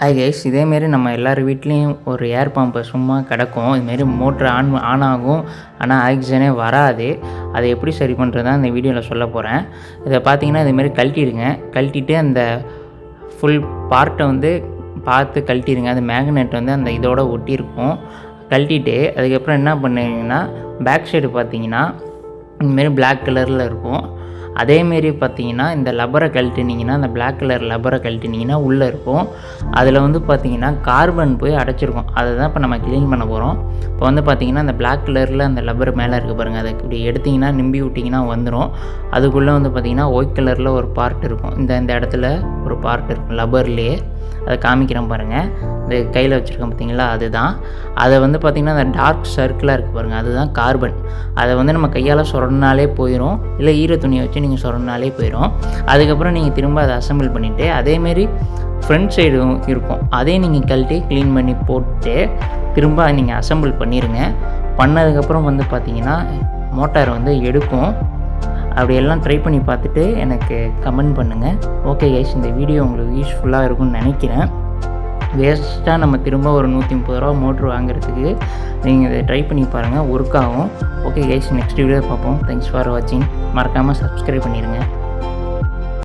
Hi guys, இதேமாரி நம்ம எல்லார் வீட்லேயும் ஒரு ஏர் பம்பு சும்மா கிடக்கும். இதுமாரி மோட்ரு ஆன் ஆகும், ஆனால் ஆக்சிஜனே வராது. அதை எப்படி சரி பண்ணுறது தான் இந்த வீடியோவில் சொல்ல போகிறேன். இதை பார்த்தீங்கன்னா இதுமாரி கழட்டிட்டு அந்த ஃபுல் பார்ட்டை வந்து பார்த்து கழட்டிடுங்க. அந்த மேக்னெட் வந்து அந்த இதோட ஒட்டியிருக்கும். கழட்டிட்டு அதுக்கப்புறம் என்ன பண்ணுவீங்கன்னா, பேக் சைடு பார்த்தீங்கன்னா இந்தமாரி பிளாக் கலரில் இருக்கும். அதேமாரி பார்த்தீங்கன்னா இந்த லப்பரை கழட்டினீங்கன்னா, அந்த பிளாக் கலர் லப்பரை கழட்டினீங்கன்னா உள்ளே இருக்கும். அதில் வந்து பார்த்தீங்கன்னா கார்பன் போய் அடைச்சிருக்கும். அதை தான் இப்போ நம்ம க்ளீன் பண்ண போகிறோம். இப்போ வந்து பார்த்தீங்கன்னா அந்த பிளாக் கலரில் அந்த லப்பர் மேலே இருக்குது பாருங்கள், அதை இப்படி எடுத்திங்கன்னா நிம்பி விட்டிங்கன்னா வந்துடும். அதுக்குள்ளே வந்து பார்த்தீங்கன்னா ஒயிட் கலரில் ஒரு பார்ட் இருக்கும். இந்த இடத்துல ஒரு பார்ட் இருக்கும் லப்பர்லேயே. அதை காமிக்கிறேன் பாருங்கள். இந்த கையில் வச்சுருக்கேன் பார்த்தீங்களா, அதுதான். அதை வந்து பார்த்திங்கன்னா அந்த டார்க் சர்க்கிளாக இருக்குது பாருங்கள், அதுதான் கார்பன். அதை வந்து நம்ம கையால் சொரனாலே போயிடும், இல்லை ஈர துணியை வச்சு நீங்கள் சொரனாலே போயிடும். அதுக்கப்புறம் நீங்கள் திரும்ப அதை அசம்பிள் பண்ணிவிட்டு அதேமாரி ஃப்ரண்ட் சைடும் இருக்கும், அதையும் நீங்கள் கழட்டி க்ளீன் பண்ணி போட்டு திரும்ப நீங்கள் அசம்பிள் பண்ணிடுங்க. பண்ணதுக்கப்புறம் வந்து பார்த்திங்கன்னா மோட்டார் வந்து எடுக்கும். அப்படியெல்லாம் ட்ரை பண்ணி பார்த்துட்டு எனக்கு கமெண்ட் பண்ணுங்கள். ஓகே கைஸ், இந்த வீடியோ உங்களுக்கு யூஸ்ஃபுல்லாக இருக்கும்னு நினைக்கிறேன். வேஸ்ட்டாக நம்ம திரும்ப ஒரு 130 ரூபா மோட்ரு வாங்குறதுக்கு நீங்கள் இதை ட்ரை பண்ணி பாருங்கள், ஒர்க் ஆகும். ஓகே கைஸ், நெக்ஸ்ட் வீடியோ பார்ப்போம். தேங்க்ஸ் ஃபார் வாட்சிங். மறக்காமல் சப்ஸ்கிரைப் பண்ணிடுங்க.